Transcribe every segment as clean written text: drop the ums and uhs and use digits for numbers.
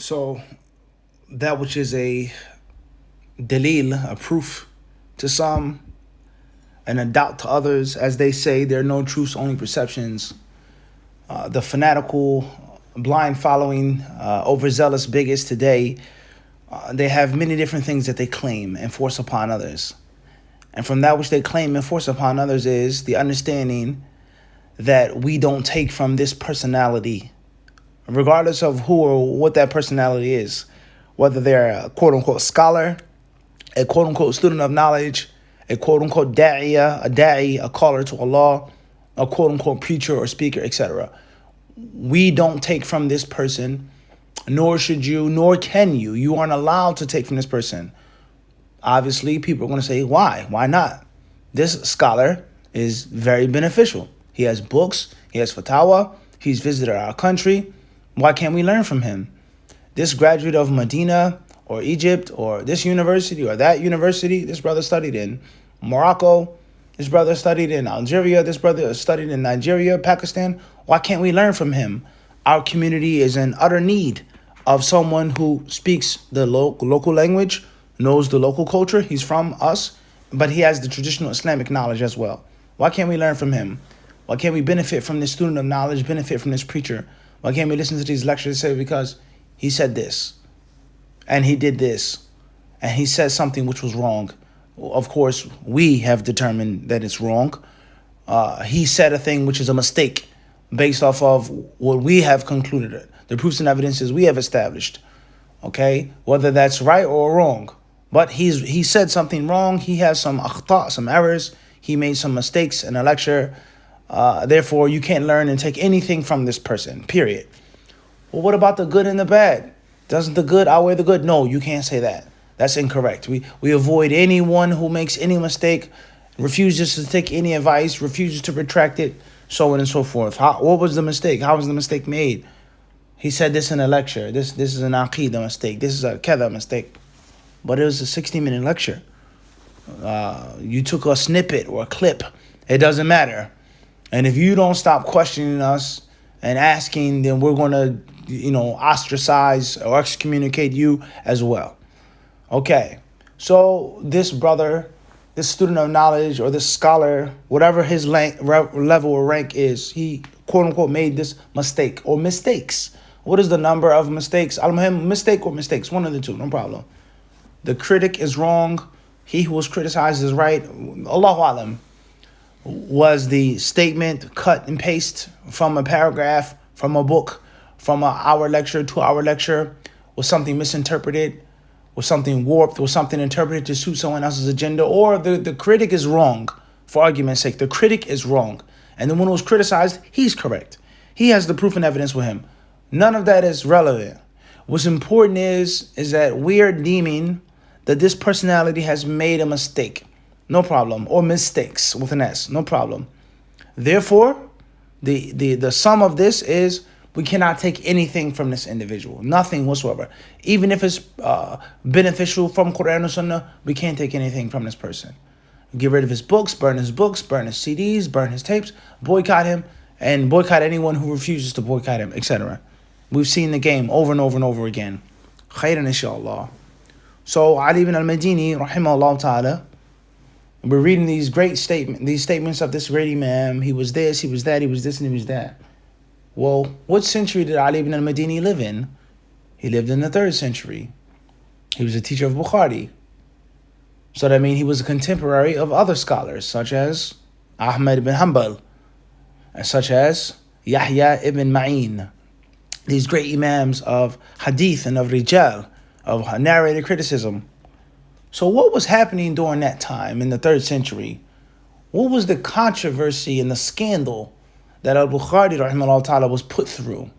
So that which is a dalil, a proof to some, and a doubt to others, as they say, there are no truths, only perceptions. The fanatical, blind following, overzealous bigots today, they have many different things that they claim and force upon others. And from that which they claim and force upon others is the understanding that we don't take from this personality, regardless of who or what that personality is, whether they're a quote-unquote scholar, a quote-unquote student of knowledge, a quote-unquote da'i, a caller to Allah, a quote-unquote preacher or speaker, etc. We don't take from this person, nor should you, nor can you. You aren't allowed to take from this person. Obviously, people are going to say, why? Why not? This scholar is very beneficial. He has books, he has fatwa, he's visited our country. Why can't we learn from him? This graduate of Medina or Egypt or this university or that university, this brother studied in Morocco, this brother studied in Algeria, this brother studied in Nigeria, Pakistan. Why can't we learn from him? Our community is in utter need of someone who speaks the local language, knows the local culture. He's from us, but he has the traditional Islamic knowledge as well. Why can't we learn from him? Why can't we benefit from this student of knowledge, benefit from this preacher? Why can't we listen to these lectures and say, because he said this, and he did this, and he said something which was wrong? Of course, we have determined that it's wrong. He said a thing which is a mistake based off of what we have concluded, the proofs and evidences we have established. Okay, whether that's right or wrong, but he said something wrong. He has some akhta, some errors. He made some mistakes in a lecture. Therefore, you can't learn and take anything from this person, period. Well, what about the good and the bad? Doesn't the good outweigh the good? No, you can't say that. That's incorrect. We avoid anyone who makes any mistake, refuses to take any advice, refuses to retract it, so on and so forth. What was the mistake? How was the mistake made? He said this in a lecture. This is an aqidah mistake. This is a kada mistake. But it was a 60-minute lecture. You took a snippet or a clip. It doesn't matter. And if you don't stop questioning us and asking, then we're going to, ostracize or excommunicate you as well. Okay. So this brother, this student of knowledge or this scholar, whatever his level or rank is, he quote unquote made this mistake or mistakes. What is the number of mistakes? Al-Muhim, mistake or mistakes, one of the two, no problem. The critic is wrong. He who was criticized is right. Allahu Alam. Was the statement cut and paste from a paragraph, from a book, from an hour lecture, 2-hour lecture? Was something misinterpreted? Was something warped? Was something interpreted to suit someone else's agenda? Or the critic is wrong, for argument's sake. The critic is wrong. And the one who was criticized, he's correct. He has the proof and evidence with him. None of that is relevant. What's important is that we are deeming that this personality has made a mistake. No problem. Or mistakes with an S. No problem. Therefore, the sum of this is we cannot take anything from this individual. Nothing whatsoever. Even if it's beneficial from Quran or Sunnah, we can't take anything from this person. Get rid of his books, burn his CDs, burn his tapes, boycott him, and boycott anyone who refuses to boycott him, etc. We've seen the game over and over and over again. Khairan inshallah. So Ali ibn al-Madini, rahimahullah ta'ala, we're reading these statements of this great Imam. He was this, he was that, he was this, and he was that. Well, what century did Ali ibn al-Madini live in? He lived in the 3rd century. He was a teacher of Bukhari. So that means he was a contemporary of other scholars, such as Ahmad ibn Hanbal, and such as Yahya ibn Ma'in. These great Imams of Hadith and of Rijal, of narrated criticism. So what was happening during that time in the 3rd century? What was the controversy and the scandal that al-Bukhari rahimahullah ta'ala was put through?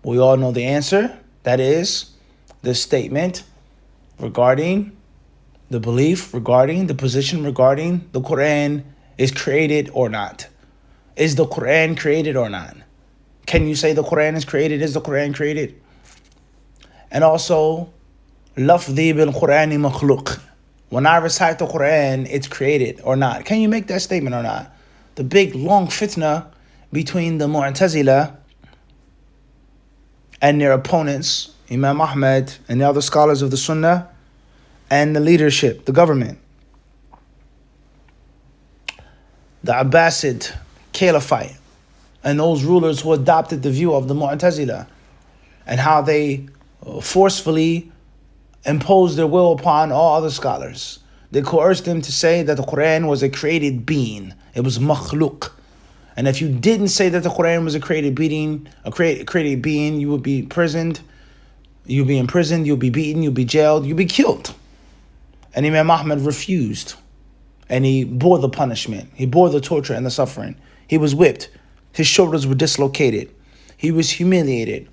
We all know the answer. That is the statement regarding the belief, regarding the position, regarding the Quran is created or not. Is the Quran created or not? Can you say the Quran is created? Is the Quran created? And also, lafzi bil Qur'ani makhluq. When I recite the Quran, it's created or not. Can you make that statement or not? The big long fitna between the Mu'tazila and their opponents Imam Ahmed and the other scholars of the Sunnah, and the leadership, the government. The Abbasid Caliphate and those rulers who adopted the view of the Mu'tazila and how they forcefully imposed their will upon all other scholars. They coerced them to say that the Quran was a created being. It was makhluk. And if you didn't say that the Quran was a created being, you would be imprisoned. You'd be imprisoned, you'd be beaten, you'd be jailed, you'd be killed. And Imam Ahmad refused. And he bore the punishment. He bore the torture and the suffering. He was whipped. His shoulders were dislocated. He was humiliated.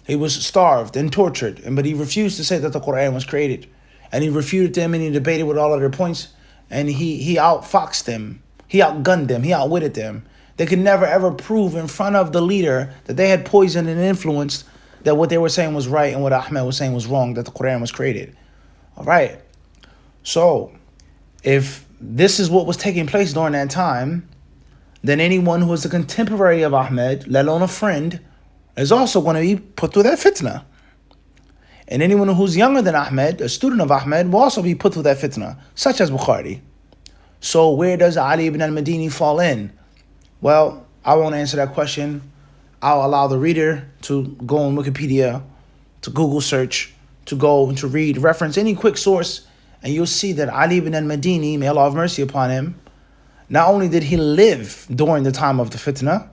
He was starved and tortured. But he refused to say that the Quran was created. And he refuted them and he debated with all of their points. And he outfoxed them. He outgunned them. He outwitted them. They could never ever prove in front of the leader that they had poisoned and influenced that what they were saying was right and what Ahmed was saying was wrong, that the Quran was created. All right. So, if this is what was taking place during that time, then anyone who is a contemporary of Ahmed, let alone a friend, is also going to be put through that fitna. And anyone who's younger than Ahmed, a student of Ahmed, will also be put through that fitna, such as Bukhari. So where does Ali ibn al-Madini fall in? Well, I won't answer that question. I'll allow the reader to go on Wikipedia, to Google search, to go and to read, reference any quick source, and you'll see that Ali ibn al-Madini, may Allah have mercy upon him, not only did he live during the time of the fitna,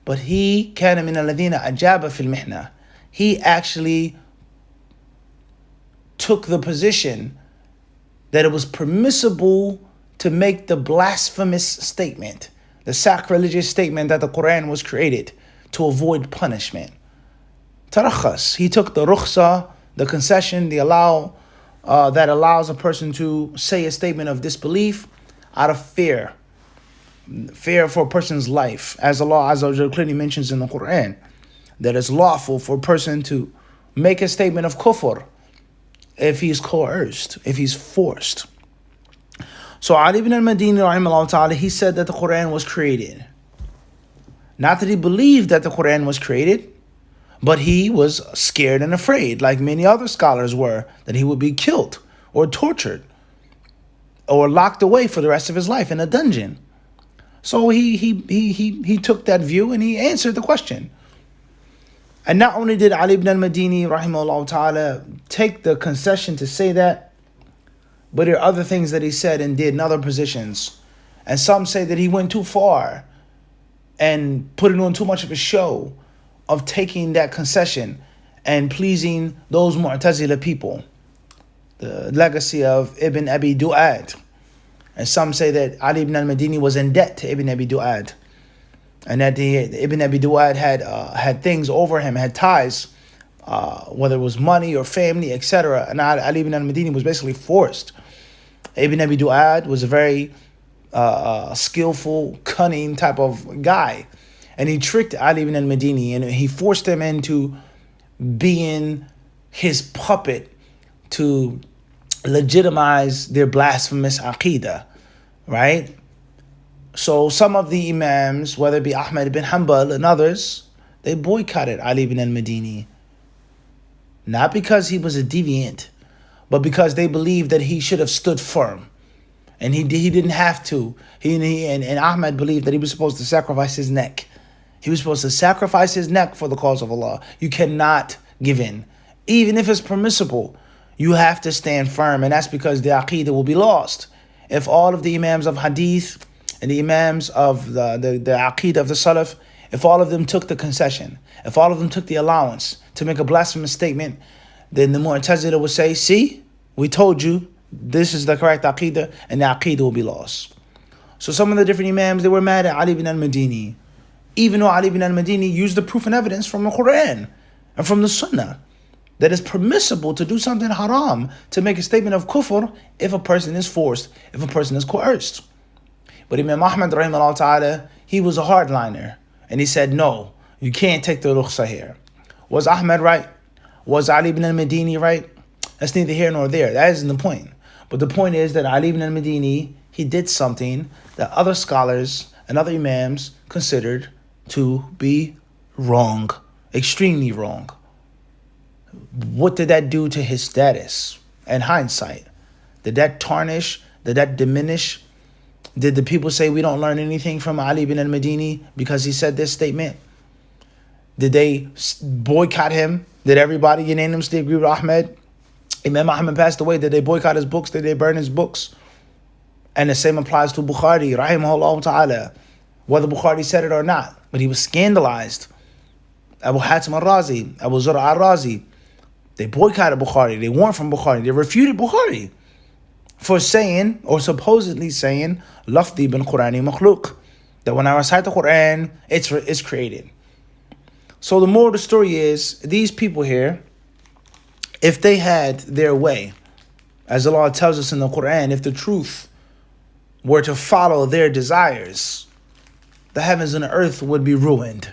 but he كان من الذين أجاب في المحنة. He actually took the position that it was permissible to make the blasphemous statement, the sacrilegious statement that the Quran was created to avoid punishment. Tarakhas, he took the rukhsa, the concession, the allow, that allows a person to say a statement of disbelief out of fear for a person's life, as Allah Azza wa Jalla clearly mentions in the Quran, that it's lawful for a person to make a statement of kufr if he's coerced, if he's forced. So Ali ibn al-Madini rahimahullah ta'ala, he said that the Quran was created. Not that he believed that the Quran was created, but he was scared and afraid, like many other scholars were, that he would be killed or tortured or locked away for the rest of his life in a dungeon. So he took that view and he answered the question. And not only did Ali ibn al-Madini rahimahullah ta'ala take the concession to say that, but there are other things that he said and did in other positions. And some say that he went too far and putting on too much of a show of taking that concession and pleasing those Mu'tazila people, the legacy of Ibn Abi Du'ad. And some say that Ali ibn al-Madini was in debt to Ibn Abi Du'ad, and that Ibn Abi Du'ad had things over him, had ties, whether it was money or family, etc. And Ali ibn al-Madini was basically forced. Ibn Abi Du'ad was a very skillful, cunning type of guy. And he tricked Ali ibn al-Madini and he forced him into being his puppet to legitimize their blasphemous aqidah, right? So some of the imams, whether it be Ahmad ibn Hanbal and others, they boycotted Ali ibn al-Madini. Not because he was a deviant, but because they believed that he should have stood firm. And he didn't have to. And Ahmad believed that he was supposed to sacrifice his neck. He was supposed to sacrifice his neck for the cause of Allah. You cannot give in. Even if it's permissible, you have to stand firm. And that's because the aqidah will be lost. If all of the imams of Hadith and the imams of the aqidah of the Salaf, if all of them took the concession, if all of them took the allowance to make a blasphemous statement, then the Mu'tazila would say, see, we told you this is the correct aqidah, and the aqidah will be lost. So some of the different imams, they were mad at Ali ibn al-Madini, even though Ali ibn al-Madini used the proof and evidence from the Quran and from the Sunnah that it's permissible to do something haram, to make a statement of kufr, if a person is forced, if a person is coerced. But Imam Ahmad rahimahullah ta'ala, he was a hardliner, and he said, no, you can't take the rukhsa here. Was Ahmad right? Was Ali ibn al-Madini right? That's neither here nor there. That isn't the point. But the point is that Ali ibn al-Madini, he did something that other scholars and other imams considered to be wrong, extremely wrong. what did that do to his status? In hindsight, did that tarnish? Did that diminish? Did the people say we don't learn anything from Ali bin al-Madini because he said this statement? Did they boycott him? Did everybody unanimously agree with Ahmed? Imam Ahmed passed away. Did they boycott his books? Did they burn his books? And the same applies to Bukhari, rahimahullah ta'ala, whether Bukhari said it or not. But he was scandalized. Abu Hatim al-Razi, Abu Zura al-Razi, they boycotted Bukhari. They weren't from Bukhari. They refuted Bukhari for saying, or supposedly saying, Lafdi bin Qurani makhluk, that when I recite the Quran, it's created. So the moral of the story is, these people here, if they had their way, as Allah tells us in the Quran, if the truth were to follow their desires, the heavens and the earth would be ruined.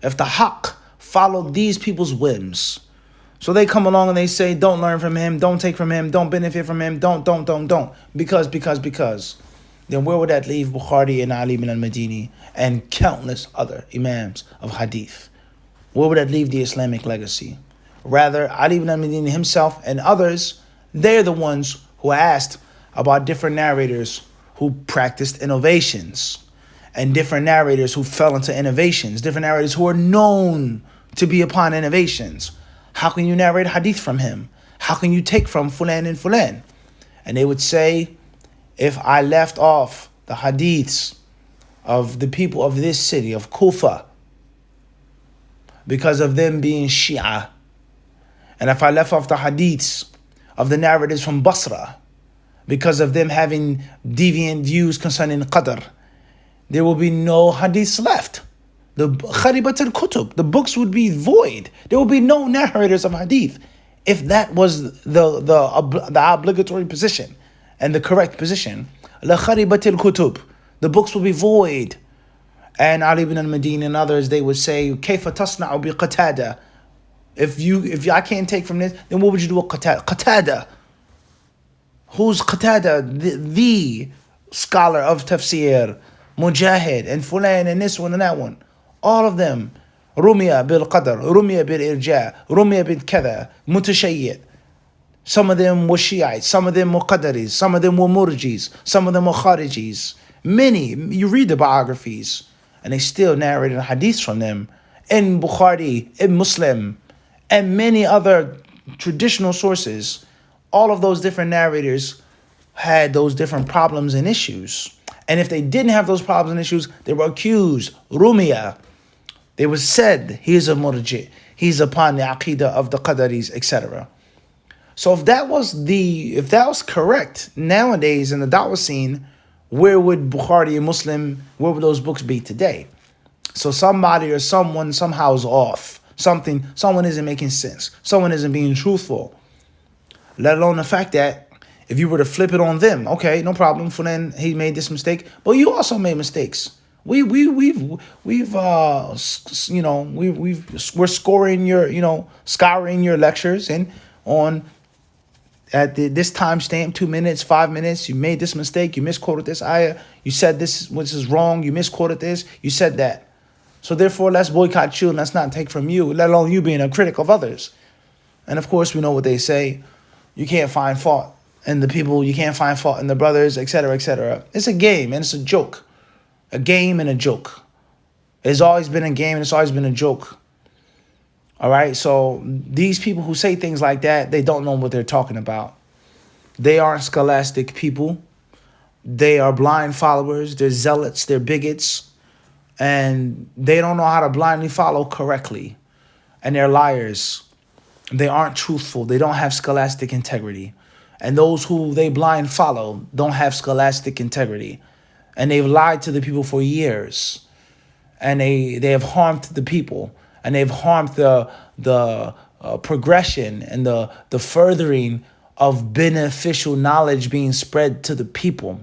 If the haqq followed these people's whims, so they come along and they say, don't learn from him, don't take from him, don't benefit from him, don't. Because. Then where would that leave Bukhari and Ali bin al-Madini and countless other imams of Hadith? Where would that leave the Islamic legacy? Rather, Ali bin al-Madini himself and others, they're the ones who asked about different narrators who practiced innovations, and different narrators who fell into innovations, different narrators who are known to be upon innovations. How can you narrate hadith from him? How can you take from fulan and fulan? And they would say, if I left off the hadiths of the people of this city, of Kufa, because of them being Shia, and if I left off the hadiths of the narrators from Basra, because of them having deviant views concerning Qadr, there will be no hadiths left. The kharibat al-kutub, the books would be void. There will be no narrators of hadith if that was the obligatory position and the correct position. La kharibat al-kutub, the books will be void. And Ali ibn al-Madini and others, they would say, Kayfa tasna'u bi Qatada? If I can't take from this, then what would you do with Qatada? Qatada. Who's Qatada? The scholar of tafsir, Mujahid, and Fulan, and this one and that one. All of them. Rumiya bil Qadr, Rumiya bil Irja, Rumiya bil Kada, Mutashayyid. Some of them were Shiites, some of them were Qadaris, some of them were Murjis, some of them were Kharijis. Many, you read the biographies, and they still narrated hadiths from them in Bukhari, in Muslim, and many other traditional sources. All of those different narrators had those different problems and issues. And if they didn't have those problems and issues, they were accused, Rumiya. They was said, he is a murji, he's upon the aqidah of the Qadaris, etc. So if that was correct nowadays in the da'wah scene, where would Bukhari and Muslim, where would those books be today? So somebody or someone somehow is off. Someone isn't making sense. Someone isn't being truthful. Let alone the fact that if you were to flip it on them, okay, no problem. For then he made this mistake, but you also made mistakes. We're scoring your, scouring your lectures and on at this timestamp, 2 minutes, 5 minutes, you made this mistake, you misquoted this ayah, you said this is wrong, you misquoted this, you said that. So therefore, let's boycott you and let's not take from you, let alone you being a critic of others. And of course, we know what they say. You can't find fault in the people, you can't find fault in the brothers, etc., etc. It's a game and it's a joke. A game and a joke. It's always been a game and it's always been a joke. All right, so these people who say things like that, they don't know what they're talking about. They aren't scholastic people. They are blind followers. They're zealots. They're bigots. And they don't know how to blindly follow correctly. And they're liars. They aren't truthful. They don't have scholastic integrity. And those who they blind follow don't have scholastic integrity. And they've lied to the people for years. And they have harmed the people. And they've harmed the progression and the furthering of beneficial knowledge being spread to the people.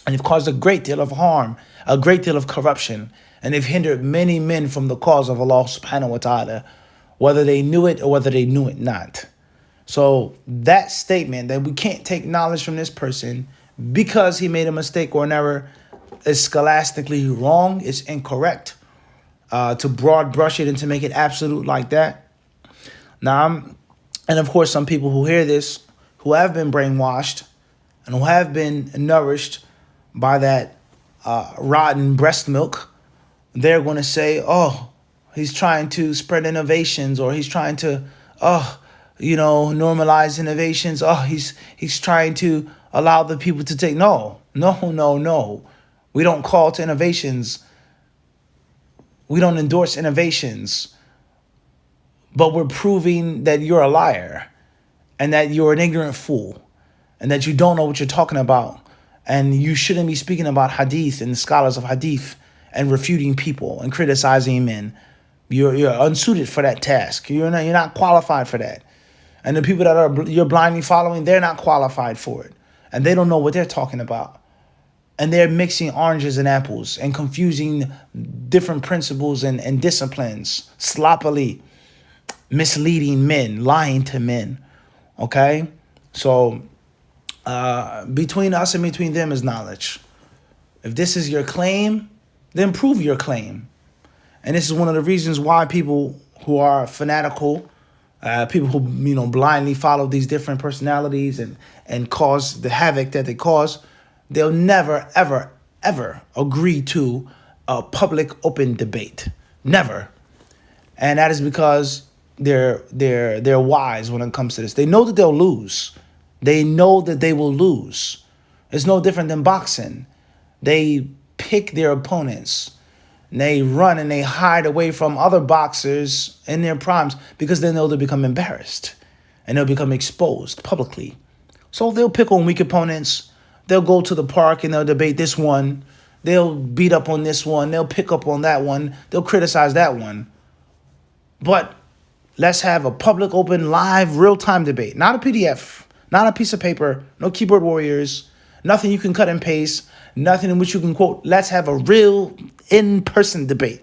And they've caused a great deal of harm, a great deal of corruption. And they've hindered many men from the cause of Allah subhanahu wa ta'ala, whether they knew it or whether they knew it not. So that statement that we can't take knowledge from this person because he made a mistake or an error is scholastically wrong, it's incorrect. To broad brush it and to make it absolute like that. Now, And of course, some people who hear this, who have been brainwashed and who have been nourished by that rotten breast milk, they're going to say, oh, he's trying to spread innovations, or he's trying to, normalize innovations. Oh, he's trying to allow the people to take. No. We don't call to innovations. We don't endorse innovations. But we're proving that you're a liar and that you're an ignorant fool and that you don't know what you're talking about. And you shouldn't be speaking about Hadith and the scholars of Hadith and refuting people and criticizing men. You're unsuited for that task. You're not qualified for that. And the people that you're blindly following, they're not qualified for it. And they don't know what they're talking about. And they're mixing oranges and apples and confusing different principles and disciplines, sloppily misleading men, lying to men. Okay? So between us and between them is knowledge. If this is your claim, then prove your claim. And this is one of the reasons why people who are fanatical, people who blindly follow these different personalities and cause the havoc that they cause, they'll never, ever, ever agree to a public open debate. Never. And that is because they're wise when it comes to this. They know that they'll lose. They know that they will lose. It's no different than boxing. They pick their opponents. And they run and they hide away from other boxers in their primes because they know they'll become embarrassed and they'll become exposed publicly. So they'll pick on weak opponents. They'll go to the park and they'll debate this one. They'll beat up on this one. They'll pick up on that one. They'll criticize that one. But let's have a public, open, live, real-time debate. Not a PDF, not a piece of paper, no keyboard warriors, nothing you can cut and paste, nothing in which you can quote. Let's have a real in-person debate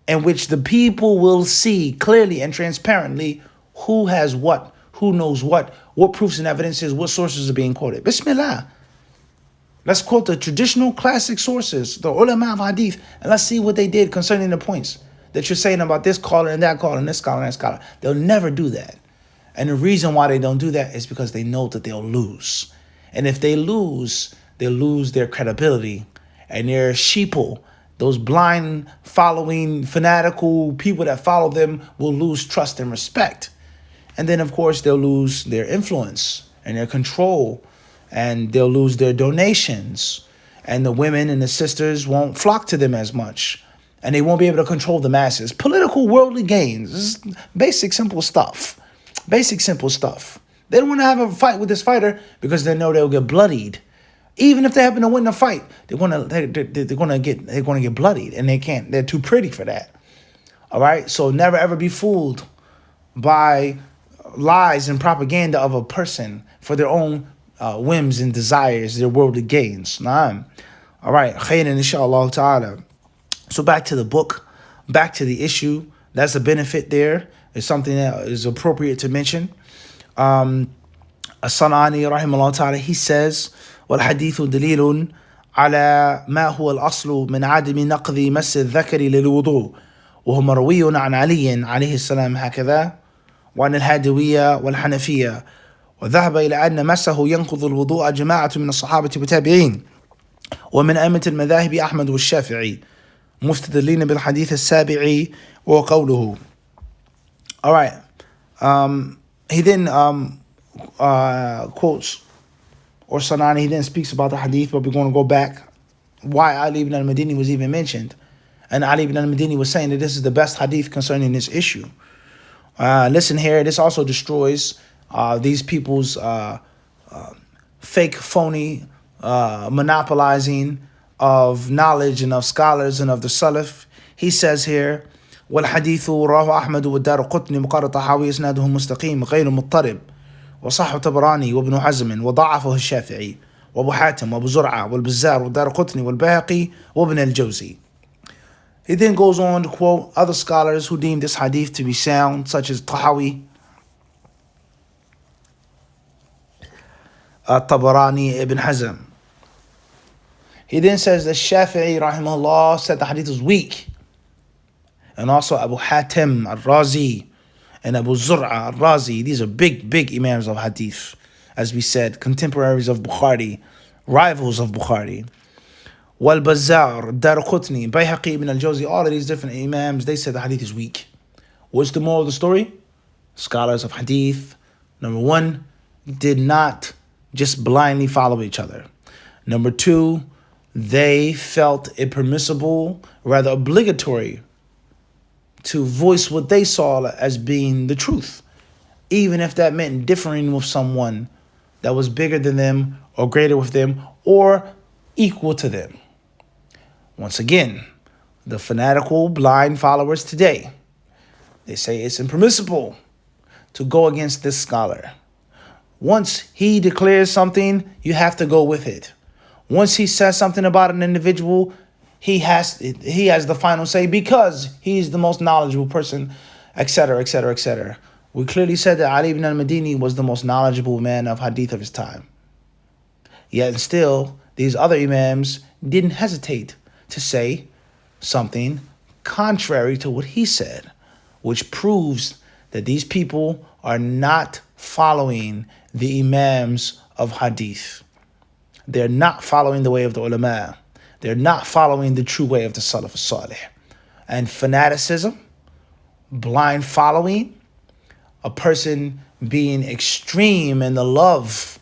in which the people will see clearly and transparently who has what, who knows what proofs and evidences, what sources are being quoted. Bismillah. Let's quote the traditional classic sources, the ulama of hadith, and let's see what they did concerning the points that you're saying about this scholar and that scholar and this scholar and that scholar. They'll never do that. And the reason why they don't do that is because they know that they'll lose. And if they lose, they'll lose their credibility. And their sheeple, those blind following, fanatical people that follow them, will lose trust and respect. And then, of course, they'll lose their influence and their control. And they'll lose their donations. And the women and the sisters won't flock to them as much. And they won't be able to control the masses. Political worldly gains. This is basic, simple stuff. Basic, simple stuff. They don't want to have a fight with this fighter because they know they'll get bloodied. Even if they happen to win the fight, they're gonna get bloodied, and they can't. They're too pretty for that. All right. So never ever be fooled by lies and propaganda of a person for their own whims and desires, their worldly gains. Naam. All right. Khairan inshallah ta'ala. So back to the book, back to the issue. That's a benefit there. It's something that is appropriate to mention. As-San'ani rahimahullah ta'ala, he says, وَالْحَدِيثُ دَلِيلٌ عَلَى مَا هُوَ الْأَصْلُ مِنْ عَدَمِ نَقْضِ مَسِّ الذَّكَرِ لِلْوُضُوءِ وهو مروي عن علي عليه السلام هكذا وعن الهادوية والحنفية وذهب إلى أن مسه ينقض الوضوء جماعة من الصحابة والتابعين ومن أئمة المذاهب أحمد والشافعي مستدلين بالحديث السابع وقوله. All right. He then quotes, or Sanani, he then speaks about the hadith, but we're going to go back why Ali ibn al-Madini was even mentioned. And Ali ibn al-Madini was saying that this is the best hadith concerning this issue. Listen here, this also destroys these people's fake, phony monopolizing of knowledge and of scholars and of the Salaf. He says here, والحديث رواه أحمد والدار قطني مقارنة طحاوي إسناده مستقيم غير مضطرب وصح طبراني وابن حزم وضعفه الشافعي وأبو حاتم وأبو زرعة والبزار والدار قطني والبيهقي وابن الجوزي. He then goes on to quote other scholars who deem this hadith to be sound, such as Tahawi, Tabarani, Ibn Hazm. He then says that Shafi'i rahimahullah said the hadith was weak. And also Abu Hatim al-Razi and Abu Zur'a al-Razi. These are big imams of hadith. As we said, contemporaries of Bukhari, rivals of Bukhari. Wal-Bazzar, Darqutni, Bayhaqi, Ibn al-Jawzi, all of these different imams, they said the hadith is weak. What's the moral of the story? Scholars of hadith, number one, did not just blindly follow each other. Number two, they felt it permissible, rather obligatory, to voice what they saw as being the truth, even if that meant differing with someone that was bigger than them or greater with them or equal to them. Once again, the fanatical blind followers today, they say it's impermissible to go against this scholar. Once he declares something, you have to go with it. Once he says something about an individual, he has the final say because he's the most knowledgeable person, etc., etc., etc. We clearly said that Ali ibn al-Madini was the most knowledgeable man of hadith of his time. Yet still, these other imams didn't hesitate to say something contrary to what he said, which proves that these people are not following the imams of hadith. They're not following the way of the ulama. They're not following the true way of the Salaf as-Salih. And fanaticism, blind following, a person being extreme in the love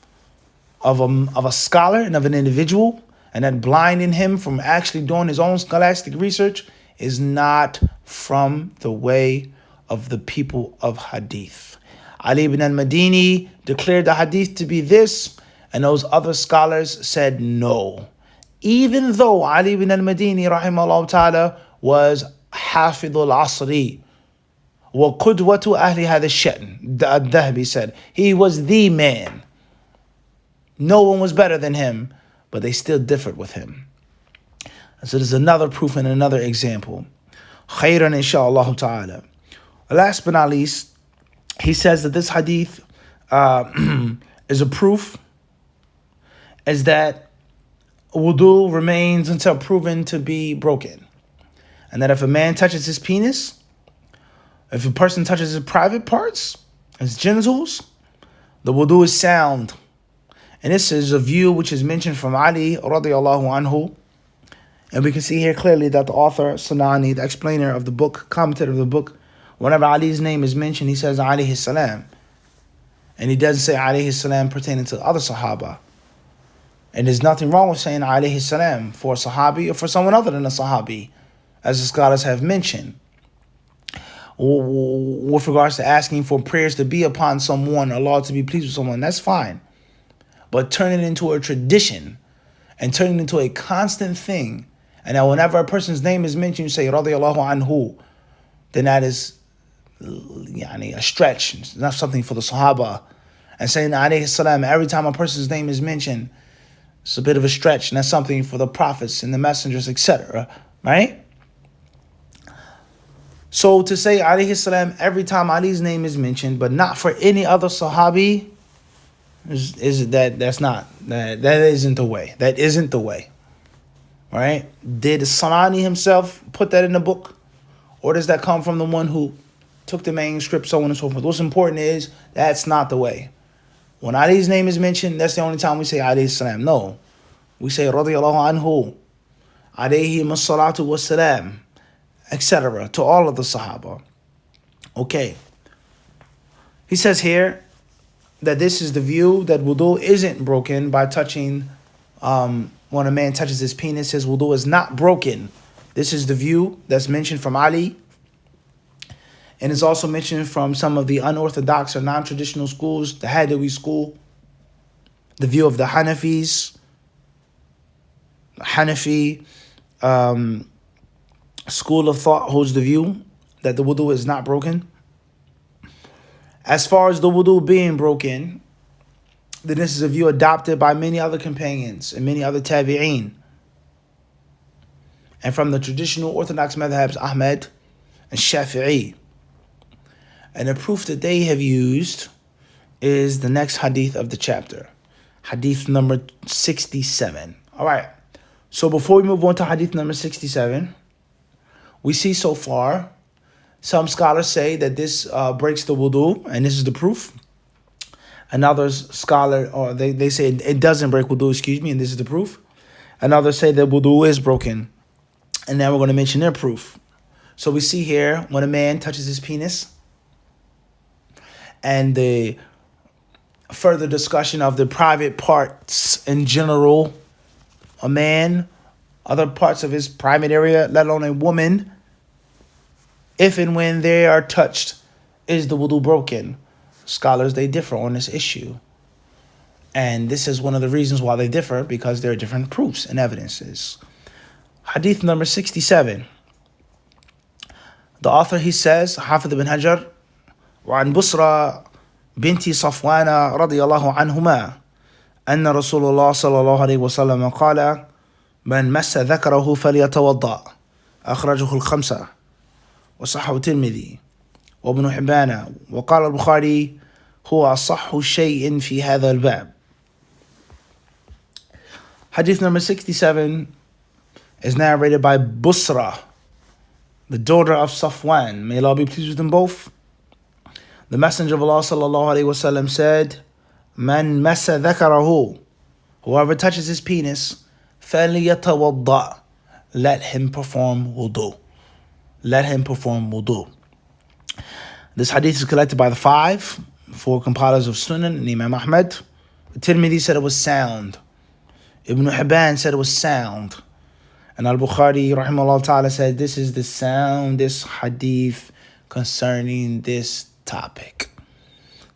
of a scholar and of an individual, and then blinding him from actually doing his own scholastic research, is not from the way of the people of hadith. Ali ibn al-Madini declared the hadith to be this, and those other scholars said no. Even though Ali ibn al-Madini rahimahullah ta'ala was Hafidul Asri, wa qudwatu ahli hadha ash-sha'n, Al-Dhahabi said, he was the man. No one was better than him, but they still differed with him. So there's another proof and another example. Khairan inshaAllah ta'ala. Last but not least, he says that this hadith is a proof, is that wudu remains until proven to be broken. And that if a man touches his penis, if a person touches his private parts, his genitals, the wudu is sound. And this is a view which is mentioned from Ali radiallahu anhu. And we can see here clearly that the author, Sanani, the explainer of the book, commentator of the book, whenever Ali's name is mentioned, he says alayhi salam. And he doesn't say alayhi salam pertaining to other Sahaba. And there's nothing wrong with saying alayhi salam for a Sahabi or for someone other than a Sahabi, as the scholars have mentioned. With regards to asking for prayers to be upon someone, Allah to be pleased with someone, that's fine. But turn it into a tradition and turn it into a constant thing, and that whenever a person's name is mentioned, you say radiyallahu anhu, then that is a stretch. It's not something for the Sahaba. And saying alayhi salam every time a person's name is mentioned, it's a bit of a stretch, and that's something for the prophets and the messengers, etc. Right? So to say alayhi salam every time Ali's name is mentioned, but not for any other Sahabi, that isn't the way. That isn't the way. Right? Did Sanani himself put that in the book? Or does that come from the one who took the manuscript, so on and so forth? What's important is that's not the way. When Ali's name is mentioned, that's the only time we say alayhi salam. No. We say radiyallahu anhu, alayhi as-salatu was-salam, etc. to all of the Sahaba. Okay. He says here that this is the view that wudu isn't broken by touching, when a man touches his penis, his wudu is not broken. This is the view that's mentioned from Ali, and it's also mentioned from some of the unorthodox or non-traditional schools, the Hadawi school, the view of the Hanafis. The Hanafi school of thought holds the view that the wudu is not broken. As far as the wudu being broken, then this is a view adopted by many other companions and many other tabi'een. And from the traditional orthodox madhabs, Ahmed and Shafi'i. And the proof that they have used is the next hadith of the chapter. Hadith number 67. All right. So before we move on to hadith number 67, we see so far Some scholars say that this breaks the wudu, and this is the proof. Another scholar, or they say it doesn't break wudu, excuse me, and this is the proof. Another say that wudu is broken, and now we're going to mention their proof. So we see here, when a man touches his penis, and the further discussion of the private parts in general, a man, other parts of his private area, let alone a woman, if and when they are touched, is the wudu broken? Scholars, they differ on this issue. And this is one of the reasons why they differ, because there are different proofs and evidences. Hadith number 67. The author, he says, Hafidh ibn Hajar, وعن بصرى بنت صفوان رضي الله عنهما أن رسول الله صلى الله عليه وسلم قال من مس ذكره فليتوضأ أخرجه الخمسة وصححه الترمذي وابن حبان وقال البخاري هو أصح شيء في هذا الباب. Hadith number 67 is narrated by Busra, the daughter of Safwan. May Allah be pleased with them both. The Messenger of Allah sallallahu alaihi wasallam said, "Man massa dhakarahu, whoever touches his penis, فَلْيَتَوَضَّأ, let him perform wudu. Let him perform wudu." This hadith is collected by the four compilers of Sunan and Imam Ahmad. Tirmidhi said it was sound. Ibn Hibban said it was sound. And Al-Bukhari, rahimahullah ta'ala, said this is the soundest hadith concerning this topic.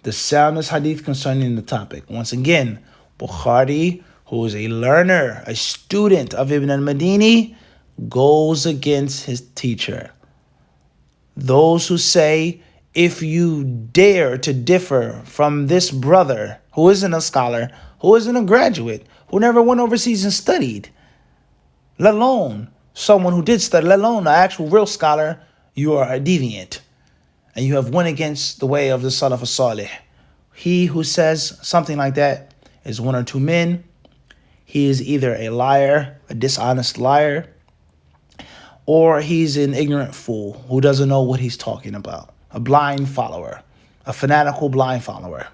The soundest hadith concerning the topic. Once again, Bukhari, who is a learner, a student of Ibn al-Madini, goes against his teacher. Those who say, if you dare to differ from this brother, who isn't a scholar, who isn't a graduate, who never went overseas and studied, let alone someone who did study, let alone an actual real scholar, you are a deviant. And you have went against the way of the Salaf as-Salih. He who says something like that is one or two men. He is either a liar, a dishonest liar, or he's an ignorant fool who doesn't know what he's talking about. A blind follower, a fanatical blind follower.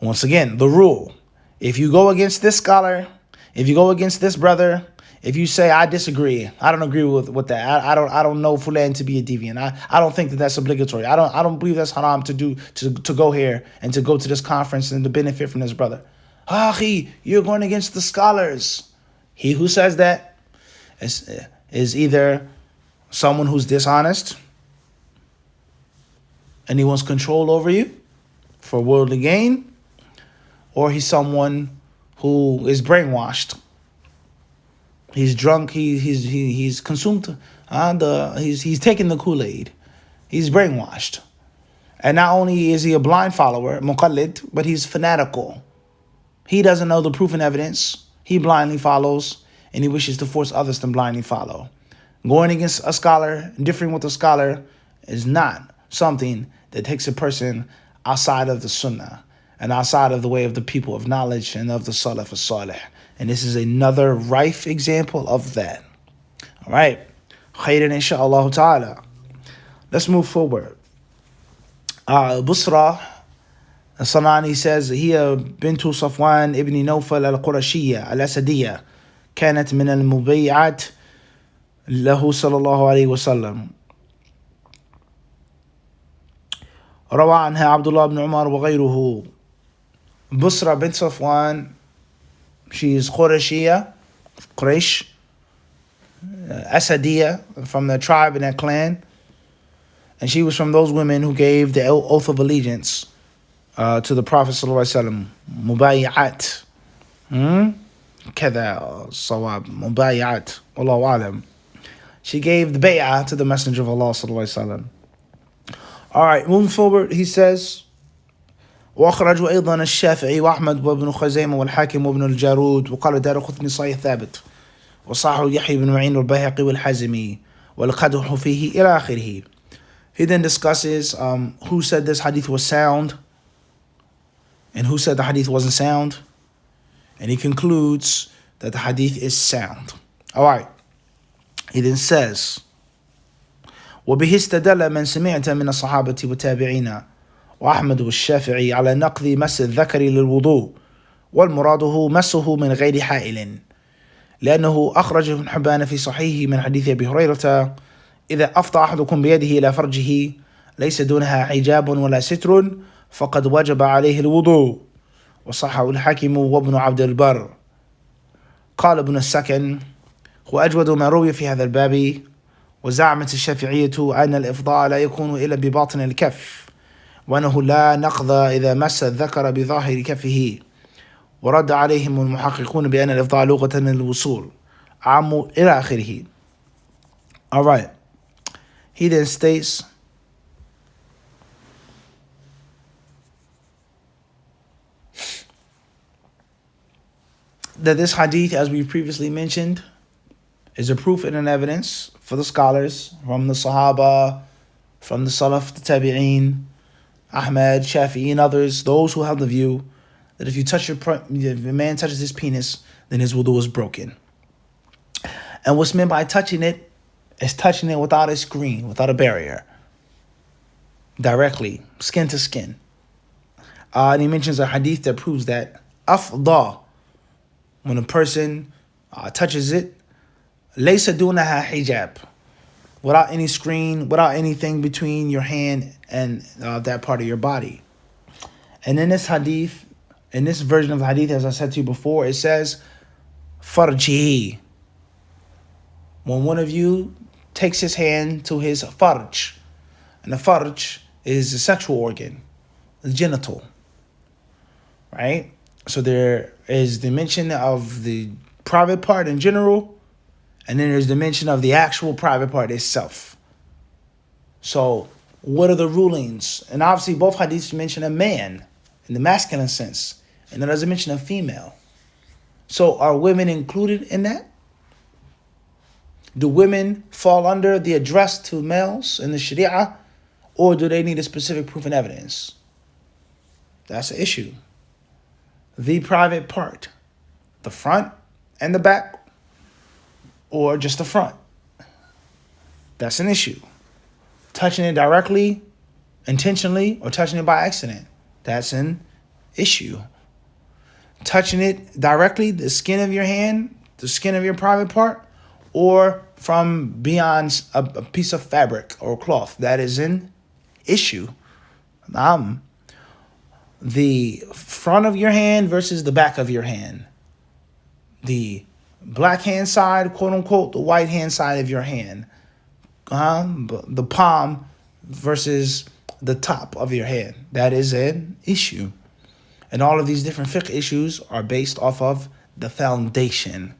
Once again, the rule: if you go against this scholar, if you go against this brother, if you say, I disagree, I don't agree with that, I don't know Fulan to be a deviant, I don't think that that's obligatory, I don't believe that's haram to go here and to go to this conference and to benefit from this brother. You're going against the scholars. He who says that is either someone who's dishonest and he wants control over you for worldly gain, or he's someone who is brainwashed. He's drunk. He's consumed. He's taking the Kool-Aid. He's brainwashed, and not only is he a blind follower, muqallid, but he's fanatical. He doesn't know the proof and evidence. He blindly follows, and he wishes to force others to blindly follow. Going against a scholar, differing with a scholar, is not something that takes a person outside of the Sunnah and outside of the way of the people of knowledge and of the Salaf as-Salih. And this is another rife example of that. All right. Khairan insha'Allah ta'ala. Let's move forward. Busra Sanani says, هي بنت صفوان ابن نوفل القرشية الأسدية كانت من المبيعات له صلى الله عليه وسلم. روى عنها عبد الله بن عمر وغيره. Busra bint Safwan, she is Qurayshiyya, Quraysh, Asadiyya, from the tribe and that clan. And she was from those women who gave the oath of allegiance to the Prophet ﷺ. Mubayi'at. كذا صواب. Mubayi'at. Wallahu alam. She gave the bay'ah to the Messenger of Allah ﷺ. All right, moving forward, he says, وأخرجوا أيضا الشافعي وأحمد وابن خزيمة والحاكم وابن الجارود وقال دارقطني صحيح ثابت وصححه يحيى بن معين والبيهقي والحازمي والقدح فيه إلى آخره. He then discusses who said this hadith was sound and who said the hadith wasn't sound, and he concludes that the hadith is sound. All right. He then says, وبه استدل من سمعت من الصحابة والتابعين وأحمد والشافعي على نقض مس الذكر للوضوء، والمراده مسه من غير حائل، لأنه أخرج ابن حبان في صحيحه من حديث أبي هريرة: إذا أفضى أحدكم بيده إلى فرجه ليس دونها حجاب ولا ستر فقد وجب عليه الوضوء. وصححه الحاكم وابن عبد البر. قال ابن السكن: هو أجود ما روي في هذا الباب. وزعمت الشافعية أن الإفضاء لا يكون إلا بباطن الكف، وأنه لا نقض إذا مس الذكر بظاهر كفه. ورد عليهم المحققون بأن الإفضاء لغة الوصول عام إلى آخره. Alright, he then states that this hadith, as we previously mentioned, is a proof and an evidence for the scholars from the Sahaba, from the Salaf, the Tabi'een, Ahmad, Shafi'i, and others, those who held the view that if a man touches his penis, then his wudu is broken. And what's meant by touching it is touching it without a screen, without a barrier, directly, skin to skin. And he mentions a hadith that proves that afda, when a person touches it, laysa dunaha hijab, without any screen, without anything between your hand and that part of your body. And in this hadith, in this version of the hadith, as I said to you before, it says farjihi. When one of you takes his hand to his farj, and the farj is the sexual organ, the genital, right? So there is the mention of the private part in general, and then there's the mention of the actual private part itself. So what are the rulings? And obviously both hadiths mention a man in the masculine sense, and it doesn't mention a female. So are women included in that? Do women fall under the address to males in the Sharia, or do they need a specific proof and evidence? That's the issue. The private part, the front and the back, or just the front. That's an issue. Touching it directly, intentionally, or touching it by accident, that's an issue. Touching it directly, the skin of your hand, the skin of your private part, or from beyond a piece of fabric or cloth, that is an issue. The front of your hand versus the back of your hand. The black hand side, quote unquote, the white hand side of your hand. The palm versus the top of your hand. That is an issue. And all of these different fiqh issues are based off of the foundation.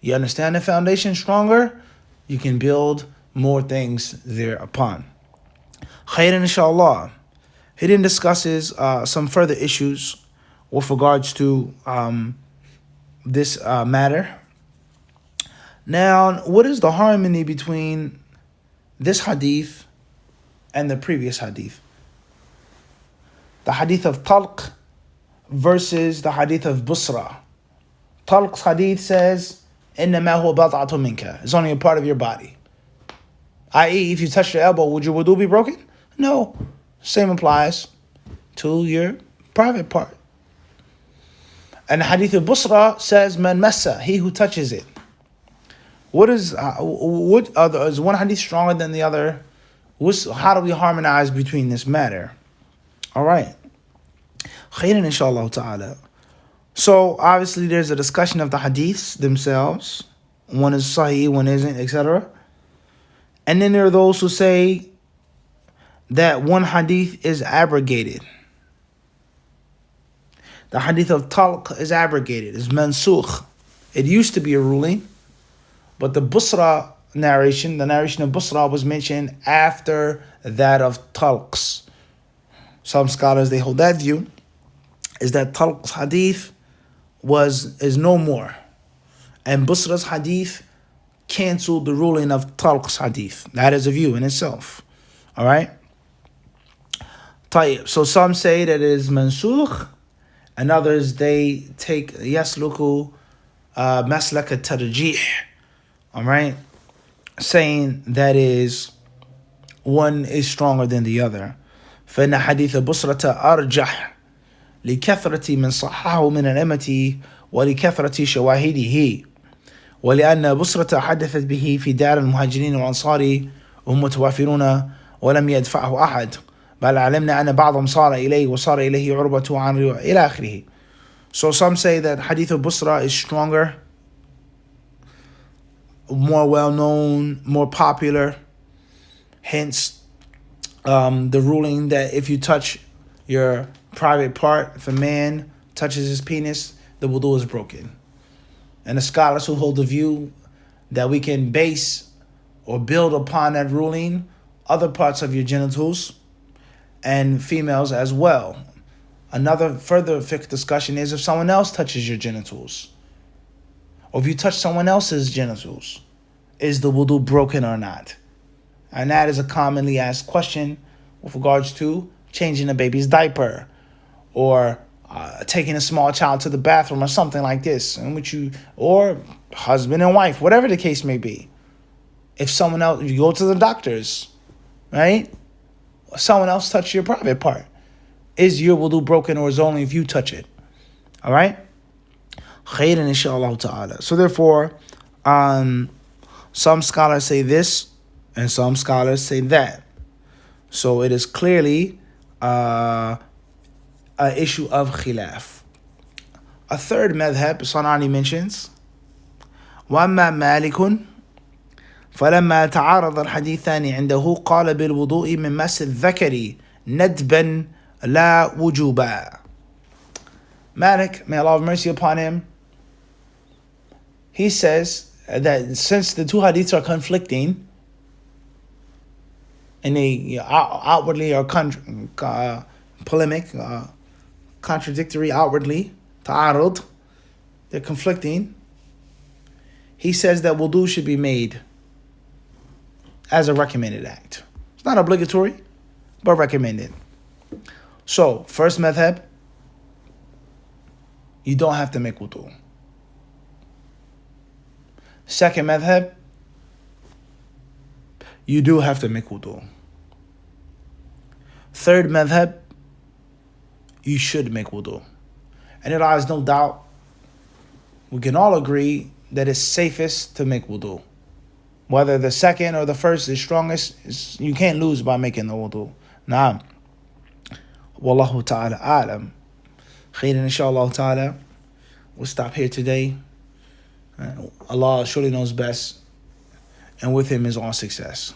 You understand the foundation stronger, you can build more things thereupon. Khairan inshallah. He then discusses some further issues with regards to this matter. Now, what is the harmony between this hadith and the previous hadith? The hadith of Talq versus the hadith of Busra. Talq's hadith says, إِنَّمَا هُوَ بَضْعَةٌ مِنْكَ. It's only a part of your body. I.e., if you touch your elbow, would your wudu be broken? No. Same applies to your private part. And the hadith of Busra says, Man massa, he who touches it. Is one hadith stronger than the other? How do we harmonize between this matter? All right. Khairan inshallah ta'ala. So obviously there's a discussion of the hadiths themselves. One is sahih, one isn't, etc. And then there are those who say that one hadith is abrogated. The hadith of Talq is abrogated, is mansukh. It used to be a ruling, but the Busra narration, the narration of Busra was mentioned after that of Talq's. Some scholars, they hold that view, is that Talq's hadith is no more. And Busra's hadith canceled the ruling of Talq's hadith. That is a view in itself. All right? So some say that it is mansukh, and others they take yasluku maslak al-tarjih. All right? Saying that is one is stronger than the other. فإن حديث بصرة أرجح لكثرة من صححه من الأمة ولكثرة شواهده، ولأن بصرة حدثت به في دار المهاجرين والأنصار وهم متوافرون ولم يدفعه أحد، بل علمنا أن بعضهم صار إليه وصار إليه عربة عن إلى آخره. So some say that Hadith of Busra is stronger, more well known, more popular. Hence, the ruling that if you touch your private part, if a man touches his penis, the wudu is broken. And the scholars who hold the view that we can base or build upon that ruling other parts of your genitals and females as well. Another further fiqh discussion is if someone else touches your genitals, or if you touch someone else's genitals, is the wudu broken or not? And that is a commonly asked question with regards to changing a baby's diaper, or taking a small child to the bathroom, or something like this, in which you, or husband and wife, whatever the case may be. If someone else, if you go to the doctors, right? Someone else touched your private part, is your wudu broken, or is only if you touch it? All right? Khairan inshallah ta'ala. So therefore, some scholars say this, and some scholars say that. So it is clearly an issue of khilaf. A third madhab, Sanani mentions, وَأَمَّا مَالِكٌ فلما تعارض الحديثان عنده قال بالوضوء من مس الذكر ندبا لا وجوبا. Malik, may Allah have mercy upon him, he says that since the two hadiths are conflicting and they outwardly are polemic, contradictory outwardly, ta'arud, they're conflicting, he says that wudu should be made as a recommended act. It's not obligatory, but recommended. So, first madhab, you don't have to make wudu. Second madhab, you do have to make wudu. Third madhab, you should make wudu. And there is no doubt, we can all agree that it's safest to make wudu. Whether the second or the first is strongest, you can't lose by making the wudu. Naam. Wallahu ta'ala a'lam. Khairan inshallah ta'ala. We'll stop here today. Allah surely knows best, and with him is all success.